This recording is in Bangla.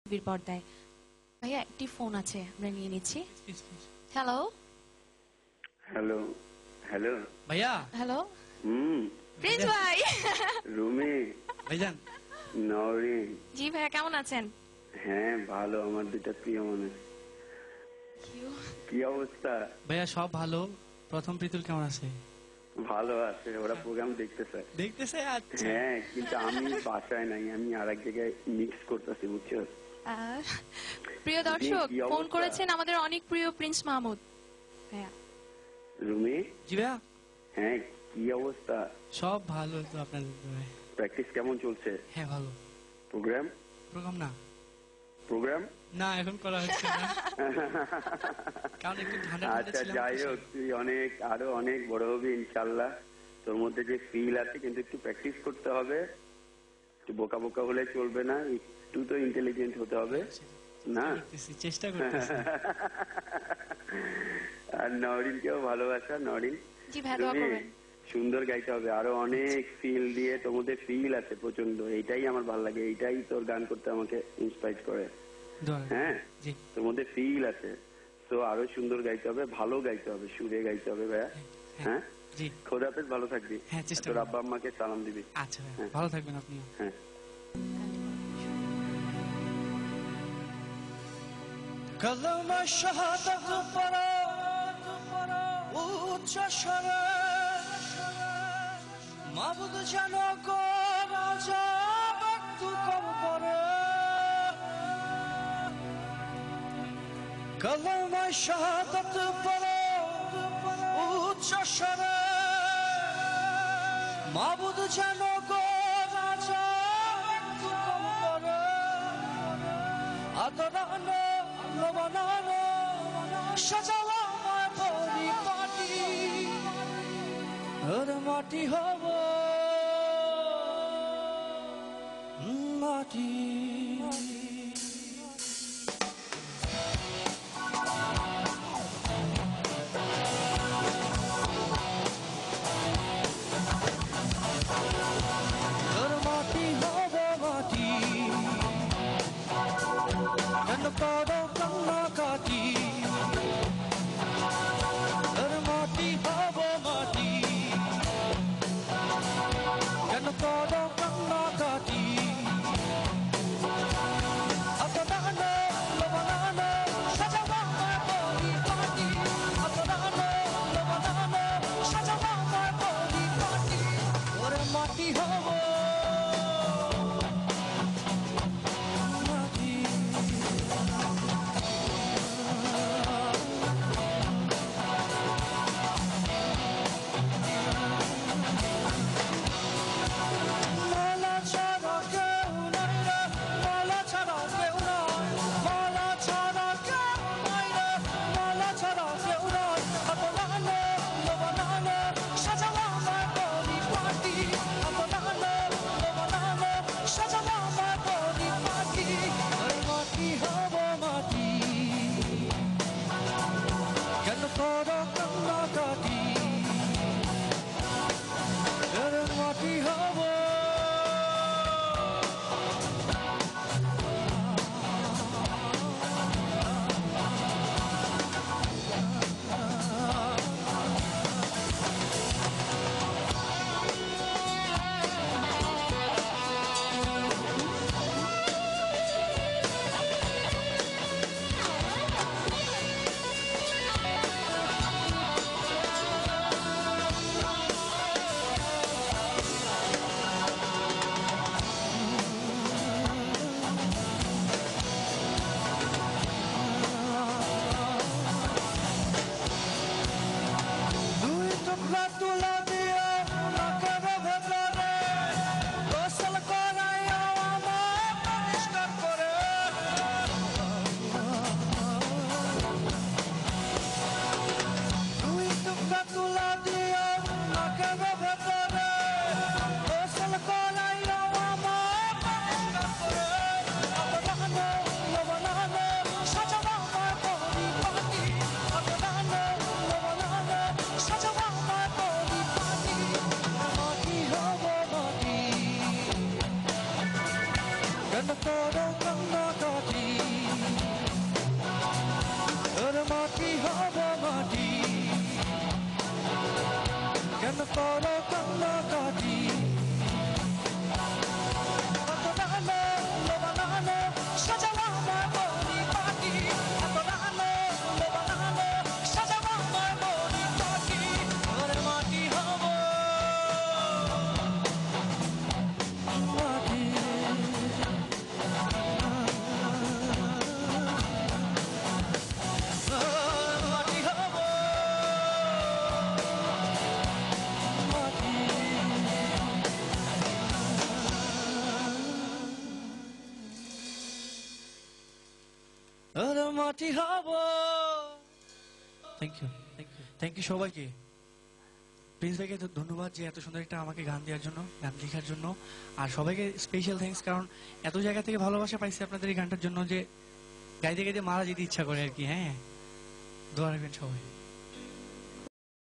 টিভির পর্দায়। ভাইয়া একটি ফোন আছে, আমরা নিয়ে নিচ্ছি। হ্যালো হ্যালো হ্যালো ভাইয়া। হ্যালো হুম প্রিন্স ভাই। রুমি ভাইজান। নরিন। জি ভাইয়া, কেমন আছেন? হ্যাঁ ভালো, আমার দুটা প্রিয় মানুষ। কি অবস্থা? ভাইয়া সব ভালো। প্রথম প্রীতুল কেমন আছে? ভালো আছে, ওরা প্রোগ্রাম দেখতেছে। দেখতেছে? আচ্ছা। হ্যাঁ, কিন্তু আমি বাসায় নাই, আমি আর এক জায়গায় মিক্স করতেছি, বুঝছো? প্রিয় দর্শক, কি অবস্থা? ফোন করেছেন আমাদের অনেক প্রিয় প্রিন্স মাহমুদ ভাইয়া। রুমি। জি ভাইয়া। হ্যাঁ, কি অবস্থা? সব ভালো তো আপনাদের? প্র্যাকটিস কেমন চলছে? হ্যাঁ ভালো। প্রোগ্রাম প্রোগ্রাম না এখন করা হচ্ছে না। কারণ একটু ঠান্ডা আচ্ছা, যাই হোক, তুই আরো অনেক বড় হবি ইনশাল্লাহ। তোর মধ্যে যে ফিল আছে, কিন্তু একটু প্র্যাকটিস করতে হবে। একটু বোকা বোকা হলে চলবে না, একটু তো ইন্টেলিজেন্ট হতে হবে না? চেষ্টা করতেছি। আর নরিনকেও ভালোবাসা। নরিন, জি ভাইয়া, দোয়া করবেন। সুন্দর গাইতে হবে, আরো অনেক ফিল দিয়ে। তোর মধ্যে ফিল আছে প্রচন্ড, এইটাই আমার ভালো লাগে, এইটাই তোর গান করতে আমাকে ইন্সপায়ার করে। হ্যাঁ, তোর মধ্যে ফিল আছে, তো আরো সুন্দর গাইতে হবে, ভালো গাইতে হবে, সুরে গাইতে হবে ভাইয়া। হ্যাঁ, খোদা হাফেজ, ভালো থাকবি। তোর আব্বা আম্মাকে সালাম দিবি। আচ্ছা, ভালো থাকবেন আপনি। হ্যাঁ। কালেমা শাহাদাত পড়ো উচ্চ স্বরে, মাবুদ যেন গো রাজা ভক্তি করে। কালেমা শাহাদাত পড়ো উচ্চ স্বরে, মাবুদ যেন গো রাজা ভক্তি করে। আদরানো বানানো সাজাও আমার পরিপাটি, ওর মাটি হব মাটি। ওর মাটি হব মাটি, কেন করো কান্নাকাটি? ওর মাটি হব মাটি, কেন করো কান্নাকাটি? আতরানো লবণানো সাজাও আমার পরিপাটি, আতরানো লবণানো সাজাও আমার পরিপাটি। ওর মাটি হব মাটি। আর মাটি হব। থ্যাংক ইউ, থ্যাংক ইউ সবাইকে। প্রিন্স ভাইকে ধন্যবাদ যে এত সুন্দর একটা আমাকে গান দেওয়ার জন্য, গান লেখার জন্য। আর সবাইকে স্পেশাল থ্যাঙ্কস, কারণ এত জায়গা থেকে ভালোবাসা পাইছি আপনাদের এই গানটার জন্য যে গাইতে গাইতে মারা যেতে ইচ্ছা করে আর কি। হ্যাঁ, দোয়া রাখবেন সবাই।